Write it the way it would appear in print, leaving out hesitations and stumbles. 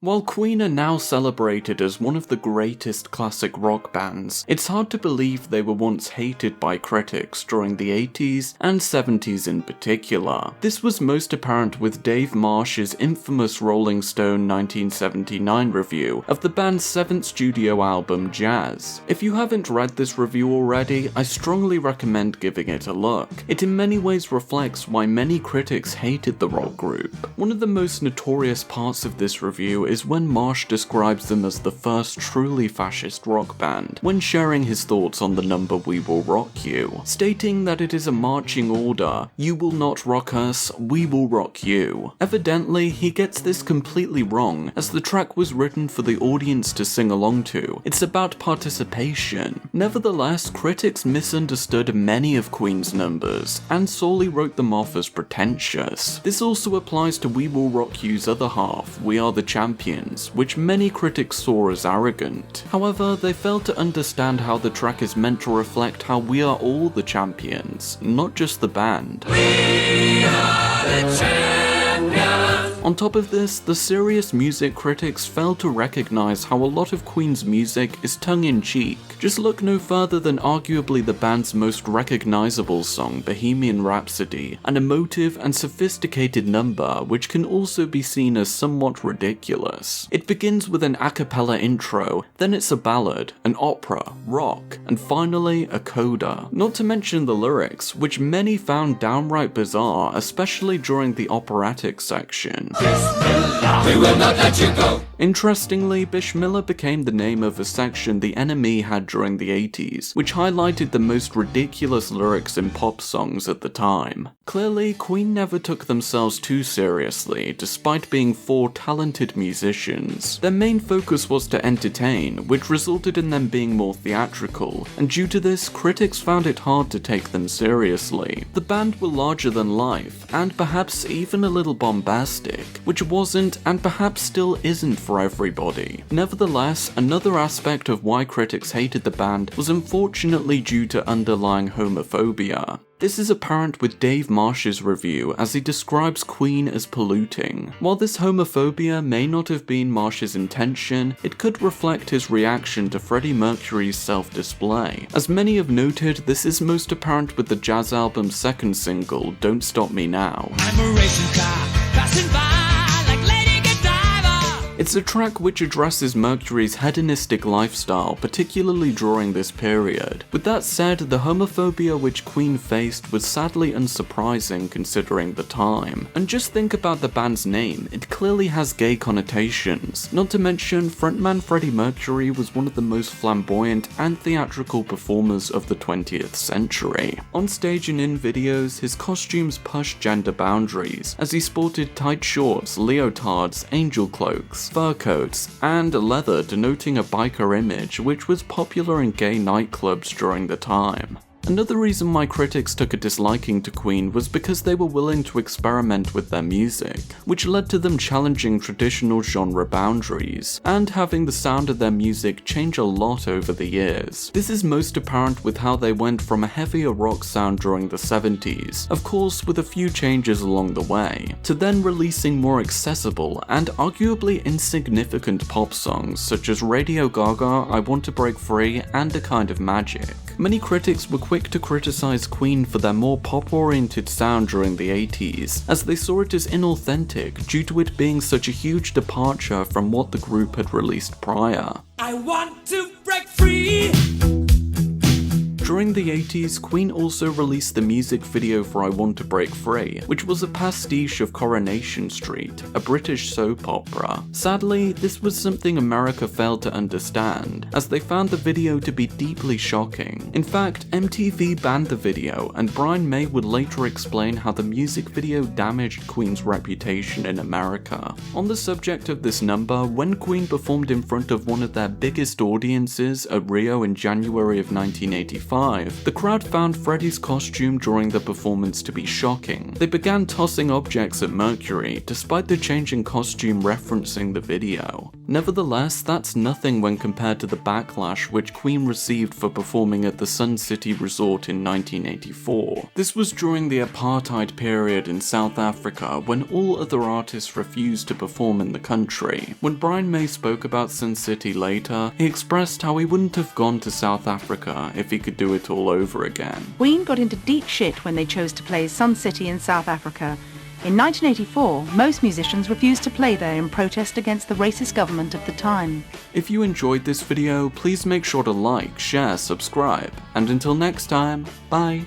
While Queen are now celebrated as one of the greatest classic rock bands, it's hard to believe they were once hated by critics during the 80s and 70s in particular. This was most apparent with Dave Marsh's infamous Rolling Stone 1979 review of the band's 7th studio album, Jazz. If you haven't read this review already, I strongly recommend giving it a look. It in many ways reflects why many critics hated the rock group. One of the most notorious parts of this review is when Marsh describes them as the first truly fascist rock band, when sharing his thoughts on the number We Will Rock You, stating that it is a marching order: you will not rock us, we will rock you. Evidently, he gets this completely wrong, as the track was written for the audience to sing along to. It's about participation. Nevertheless, critics misunderstood many of Queen's numbers, and solely wrote them off as pretentious. This also applies to We Will Rock You's other half, We Are the Champions, which many critics saw as arrogant. However, they failed to understand how the track is meant to reflect how we are all the champions, not just the band. We are the champions. On top of this, the serious music critics failed to recognize how a lot of Queen's music is tongue-in-cheek. Just look no further than arguably the band's most recognizable song, Bohemian Rhapsody, an emotive and sophisticated number which can also be seen as somewhat ridiculous. It begins with an a cappella intro, then it's a ballad, an opera, rock, and finally a coda. Not to mention the lyrics, which many found downright bizarre, especially during the operatic section. We will not let you go. Interestingly, Bishmillah became the name of a section the NME had during the 80s, which highlighted the most ridiculous lyrics in pop songs at the time. Clearly, Queen never took themselves too seriously, despite being 4 talented musicians. Their main focus was to entertain, which resulted in them being more theatrical, and due to this, critics found it hard to take them seriously. The band were larger than life, and perhaps even a little bombastic, which wasn't and perhaps still isn't for everybody. Nevertheless, another aspect of why critics hated the band was unfortunately due to underlying homophobia. This is apparent with Dave Marsh's review, as he describes Queen as polluting. While this homophobia may not have been Marsh's intention, it could reflect his reaction to Freddie Mercury's self-display. As many have noted, this is most apparent with the Jazz album's second single, Don't Stop Me Now. I'm a racing car, passing by. It's a track which addresses Mercury's hedonistic lifestyle, particularly during this period. With that said, the homophobia which Queen faced was sadly unsurprising considering the time. And just think about the band's name, it clearly has gay connotations. Not to mention, frontman Freddie Mercury was one of the most flamboyant and theatrical performers of the 20th century. On stage and in videos, his costumes pushed gender boundaries, as he sported tight shorts, leotards, angel cloaks, fur coats, and leather, denoting a biker image which was popular in gay nightclubs during the time. Another reason why critics took a disliking to Queen was because they were willing to experiment with their music, which led to them challenging traditional genre boundaries, and having the sound of their music change a lot over the years. This is most apparent with how they went from a heavier rock sound during the 70s, of course with a few changes along the way, to then releasing more accessible and arguably insignificant pop songs such as Radio Gaga, I Want to Break Free, and A Kind of Magic. Many critics were quick to criticize Queen for their more pop-oriented sound during the 80s, as they saw it as inauthentic due to it being such a huge departure from what the group had released prior. I want to break free! During the 80s, Queen also released the music video for I Want to Break Free, which was a pastiche of Coronation Street, a British soap opera. Sadly, this was something America failed to understand, as they found the video to be deeply shocking. In fact, MTV banned the video, and Brian May would later explain how the music video damaged Queen's reputation in America. On the subject of this number, when Queen performed in front of one of their biggest audiences at Rio in January of 1985, 1985, the crowd found Freddie's costume during the performance to be shocking. They began tossing objects at Mercury, despite the change in costume referencing the video. Nevertheless, that's nothing when compared to the backlash which Queen received for performing at the Sun City Resort in 1984. This was during the apartheid period in South Africa, when all other artists refused to perform in the country. When Brian May spoke about Sun City later, he expressed how he wouldn't have gone to South Africa if he could do it all over again. Queen got into deep shit when they chose to play Sun City in South Africa. In 1984, most musicians refused to play there in protest against the racist government of the time. If you enjoyed this video, please make sure to like, share, subscribe, and until next time, bye!